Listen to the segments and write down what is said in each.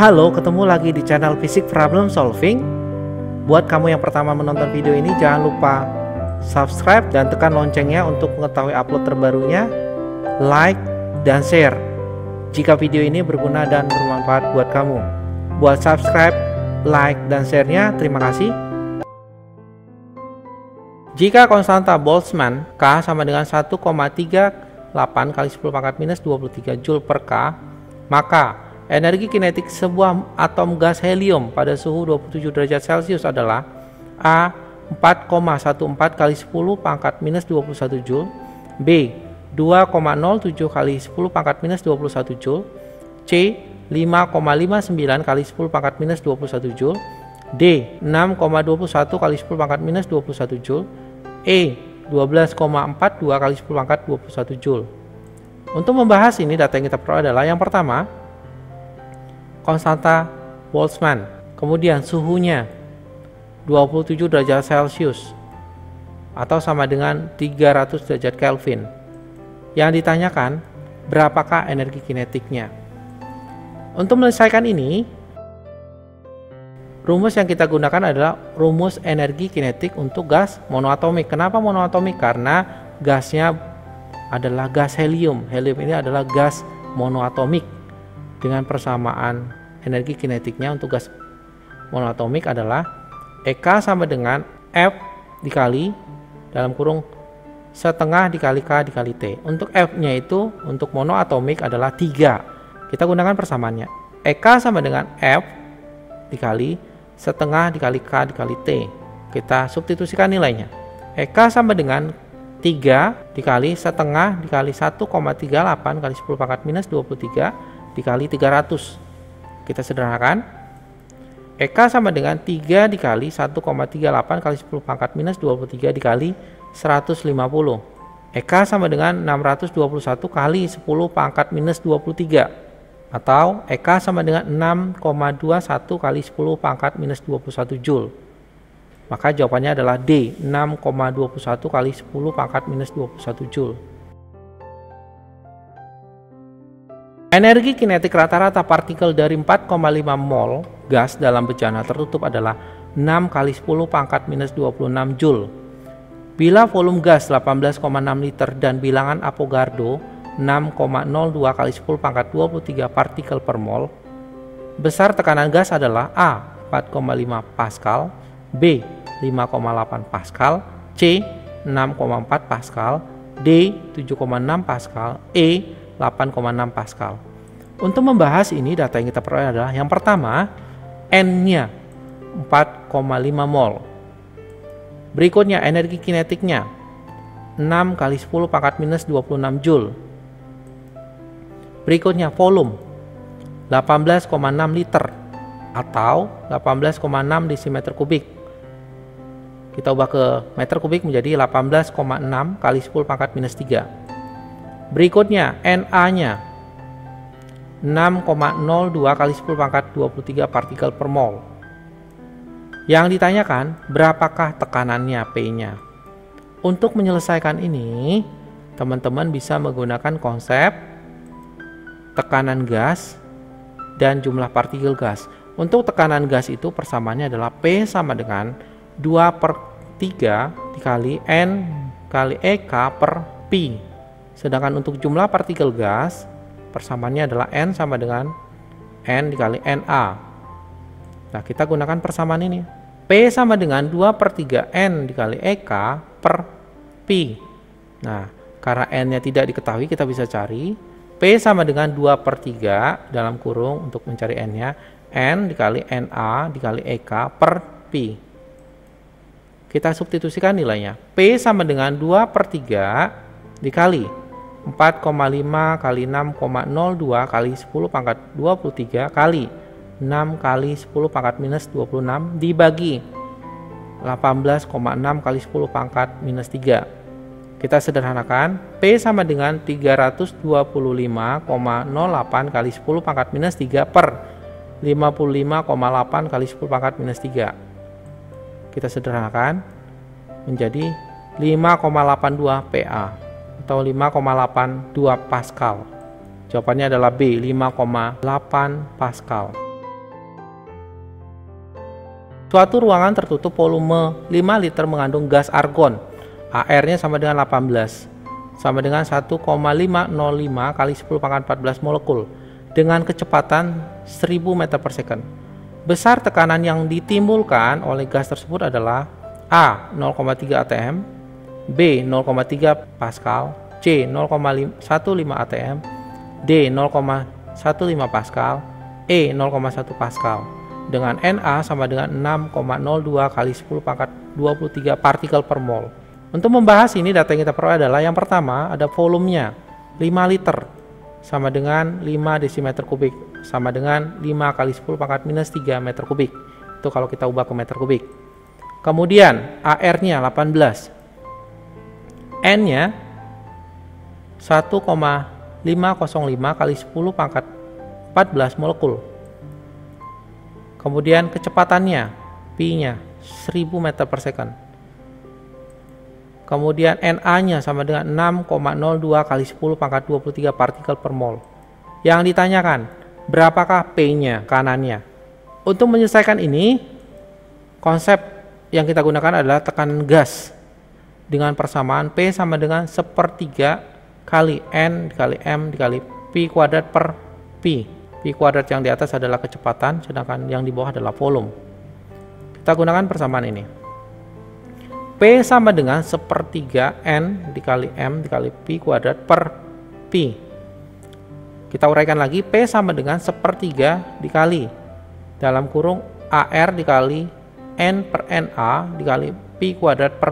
Halo, ketemu lagi di channel Physics Problem Solving. Buat kamu yang pertama menonton video ini, jangan lupa subscribe dan tekan loncengnya untuk mengetahui upload terbarunya, like, dan share jika video ini berguna dan bermanfaat buat kamu. Buat subscribe, like, dan share-nya, terima kasih. Jika konstanta Boltzmann K sama dengan 1,38 kali 10 pangkat minus 23 Joule per K, maka energi kinetik sebuah atom gas helium pada suhu 27 derajat Celcius adalah A. 4,14 kali 10 pangkat minus 21 Joule, B. 2,07 kali 10 pangkat minus 21 Joule, C. 5,59 kali 10 pangkat minus 21 Joule, D. 6,21 kali 10 pangkat minus 21 Joule, E. 12,42 kali 10 pangkat 21 Joule. Untuk membahas ini, data yang kita peroleh adalah yang pertama, konstanta Boltzmann, kemudian suhunya 27 derajat Celcius atau sama dengan 300 derajat Kelvin. Yang ditanyakan, berapakah energi kinetiknya? Untuk menyelesaikan ini, rumus yang kita gunakan adalah rumus energi kinetik untuk gas monoatomik. Kenapa monoatomik? Karena gasnya adalah gas helium. Helium ini adalah gas monoatomik. Dengan persamaan energi kinetiknya untuk gas monoatomik adalah EK sama dengan F dikali dalam kurung setengah dikali K dikali T. Untuk F nya itu untuk monoatomik adalah 3. Kita gunakan persamaannya. EK sama dengan F dikali setengah dikali K dikali T. Kita substitusikan nilainya. EK sama dengan 3 dikali setengah dikali 1,38 kali 10 pangkat minus 23 dikali 300. Kita sederhanakan. EK sama dengan 3 dikali 1,38 kali 10 pangkat minus 23 dikali 150. EK sama dengan 621 kali 10 pangkat minus 23. Atau EK sama dengan 6,21 kali 10 pangkat minus 21 Joule. Maka jawabannya adalah D, 6,21 kali 10 pangkat minus 21 Joule. Energi kinetik rata-rata partikel dari 4,5 mol gas dalam bejana tertutup adalah 6 kali 10 pangkat minus 26 Joule. Bila volume gas 18,6 liter dan bilangan Avogadro 6,02 kali 10 pangkat 23 partikel per mol, besar tekanan gas adalah A. 4,5 Pascal, B. 5,8 Pascal, C. 6,4 Pascal, D. 7,6 Pascal, E. 8,6 Pascal. Untuk membahas ini, data yang kita peroleh adalah yang pertama, N-nya 4,5 mol. Berikutnya energi kinetiknya 6 kali 10 pangkat minus 26 Joule. Berikutnya volume 18,6 liter atau 18,6 desimeter kubik. Kita ubah ke meter kubik menjadi 18,6 kali 10 pangkat minus 3. Berikutnya Na-nya 6,02 kali 10 pangkat 23 partikel per mol. Yang ditanyakan, berapakah tekanannya P-nya? Untuk menyelesaikan ini, teman-teman bisa menggunakan konsep tekanan gas dan jumlah partikel gas. Untuk tekanan gas itu persamaannya adalah P sama dengan 2/3 dikali N kali EK per Pi. Sedangkan untuk jumlah partikel gas, persamaannya adalah N sama dengan N dikali Na. Nah, kita gunakan persamaan ini. P sama dengan 2/3 N dikali EK per Pi. Nah, karena N-nya tidak diketahui, kita bisa cari P sama dengan 2/3 dalam kurung untuk mencari N-nya, N dikali Na dikali EK per Pi. Kita substitusikan nilainya. P sama dengan 2/3 dikali 4,5 kali 6,02 kali 10 pangkat 23 kali 6 kali 10 pangkat minus 26 dibagi 18,6 kali 10 pangkat minus 3. Kita sederhanakan. P sama dengan 325,08 kali 10 pangkat minus 3 per 55,8 kali 10 pangkat minus 3. Kita sederhanakan menjadi 5,82 PA atau 5,82 Pascal. Jawabannya adalah B, 5,8 Pascal. Suatu ruangan tertutup volume 5 liter mengandung gas argon. AR-nya sama dengan 18, sama dengan 1,505 kali 10 pangkat 14 molekul dengan kecepatan 1000 meter per second. Besar tekanan yang ditimbulkan oleh gas tersebut adalah A. 0,3 atm, B. 0,3 pascal, C. 0,15 atm, D. 0,15 pascal, E. 0,1 pascal dengan Na sama dengan 6,02 kali 10 pangkat 23 partikel per mol. Untuk membahas ini, data yang kita peroleh adalah yang pertama ada volumenya 5 liter sama dengan 5 desimeter kubik sama dengan 5 kali 10 pangkat minus 3 meter kubik. Itu kalau kita ubah ke meter kubik. Kemudian AR-nya 18, N-nya 1,505 kali 10 pangkat 14 molekul. Kemudian kecepatannya Pi-nya 1000 meter per second. Kemudian Na-nya sama dengan 6,02 kali 10 pangkat 23 partikel per mol. Yang ditanyakan, berapakah P-nya, kanannya? Untuk menyelesaikan ini, konsep yang kita gunakan adalah tekanan gas dengan persamaan P sama dengan 1/3 kali N dikali M dikali Pi kuadrat per Pi. Pi kuadrat yang di atas adalah kecepatan, sedangkan yang di bawah adalah volume. Kita gunakan persamaan ini. P sama dengan 1/3 N dikali M dikali Pi kuadrat per Pi. Kita uraikan lagi, P sama dengan 1/3 dikali dalam kurung AR dikali N per Na dikali Pi kuadrat per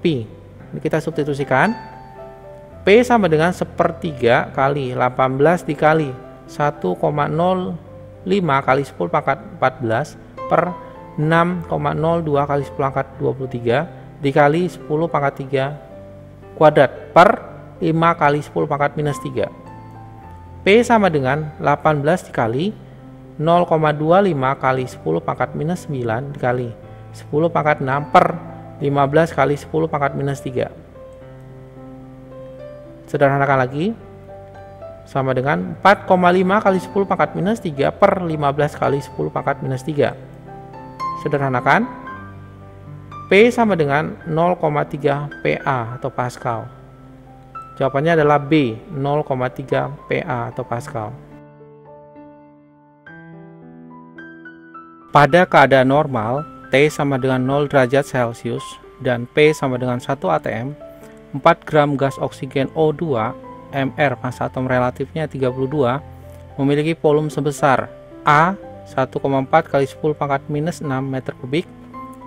Pi. Ini kita substitusikan. P sama dengan 1/3 kali 18 dikali 1,05 kali 10 pangkat 14 per 6,02 kali 10 pangkat 23 dikali 10 pangkat 3 kuadrat per 5 kali 10 pangkat minus 3. P sama dengan 18 dikali 0,25 kali 10 pangkat minus 9 dikali 10 pangkat 6 per 15 kali 10 pangkat minus 3. Sederhanakan lagi, sama dengan 4,5 kali 10 pangkat minus 3 per 15 kali 10 pangkat minus 3. Sederhanakan, P sama dengan 0,3 PA atau Pascal. Jawabannya adalah B, 0,3 PA atau Pascal. Pada keadaan normal, T sama dengan 0 derajat Celcius dan P sama dengan 1 atm, 4 gram gas oksigen O2 Mr massa atom relatifnya 32 memiliki volume sebesar A 1,4 kali 10 pangkat minus 6 meter kubik,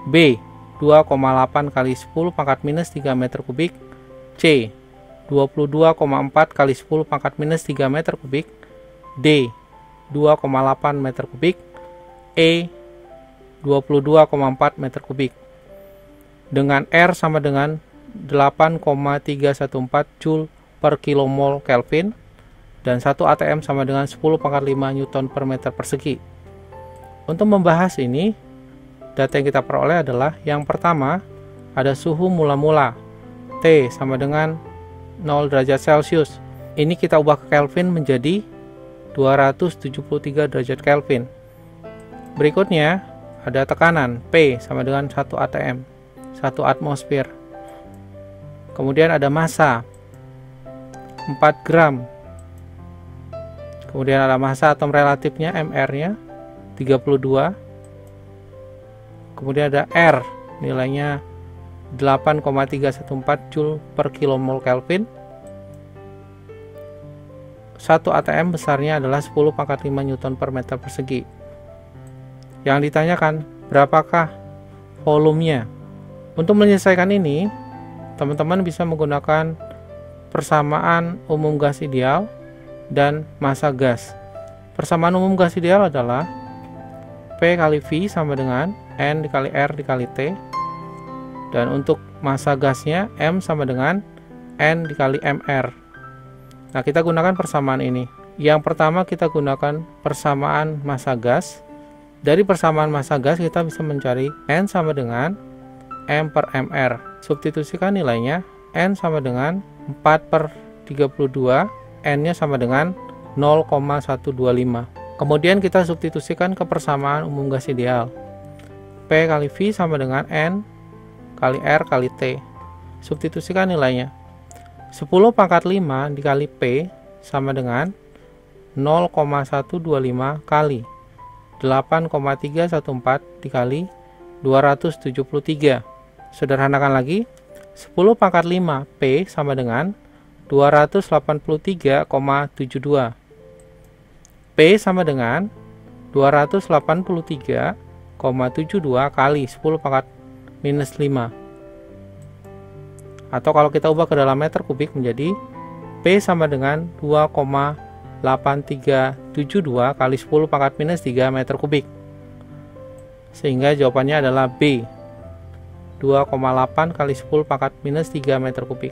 B 2,8 kali 10 pangkat minus 3 meter kubik, C 22,4 kali 10 pangkat minus 3 meter kubik, D 2,8 meter kubik, E 22,4 meter kubik. Dengan R sama dengan 8,314 Joule per kilomol Kelvin dan 1 atm sama dengan 10 pangkat 5 Newton per meter persegi. Untuk membahas ini, data yang kita peroleh adalah yang pertama ada suhu mula-mula T sama dengan 0 derajat Celcius. Ini kita ubah ke Kelvin menjadi 273 derajat Kelvin. Berikutnya ada tekanan P sama dengan 1 atm, 1 atmosfer. Kemudian ada massa 4 gram. Kemudian ada massa atom relatifnya Mr-nya 32. Kemudian ada R, nilainya 8,314 Joule per kilomol Kelvin. 1 atm besarnya adalah 10 pangkat 5 Newton per meter persegi. Yang ditanyakan, berapakah volumenya? Untuk menyelesaikan ini, teman-teman bisa menggunakan persamaan umum gas ideal dan massa gas. Persamaan umum gas ideal adalah P kali V sama dengan N dikali R dikali T, dan untuk massa gasnya M sama dengan N dikali Mr. Nah, kita gunakan persamaan ini. Yang pertama kita gunakan persamaan massa gas. Dari persamaan massa gas kita bisa mencari N sama dengan M per Mr. Substitusikan nilainya, N sama dengan 4/32, N-nya sama dengan 0,125. Kemudian kita substitusikan ke persamaan umum gas ideal. P kali V sama dengan N kali R kali T. Substitusikan nilainya. 10 pangkat 5 dikali P sama dengan 0,125 kali 8,314 dikali 273. Sederhanakan lagi. 10 pangkat 5 P sama dengan 283,72. P sama dengan 283,72 kali 10 pangkat minus 5. Atau kalau kita ubah ke dalam meter kubik menjadi P sama dengan 2,8372 kali 10 pangkat minus 3 meter kubik. Sehingga jawabannya adalah B, 2,8 kali 10 pangkat minus 3 meter kubik.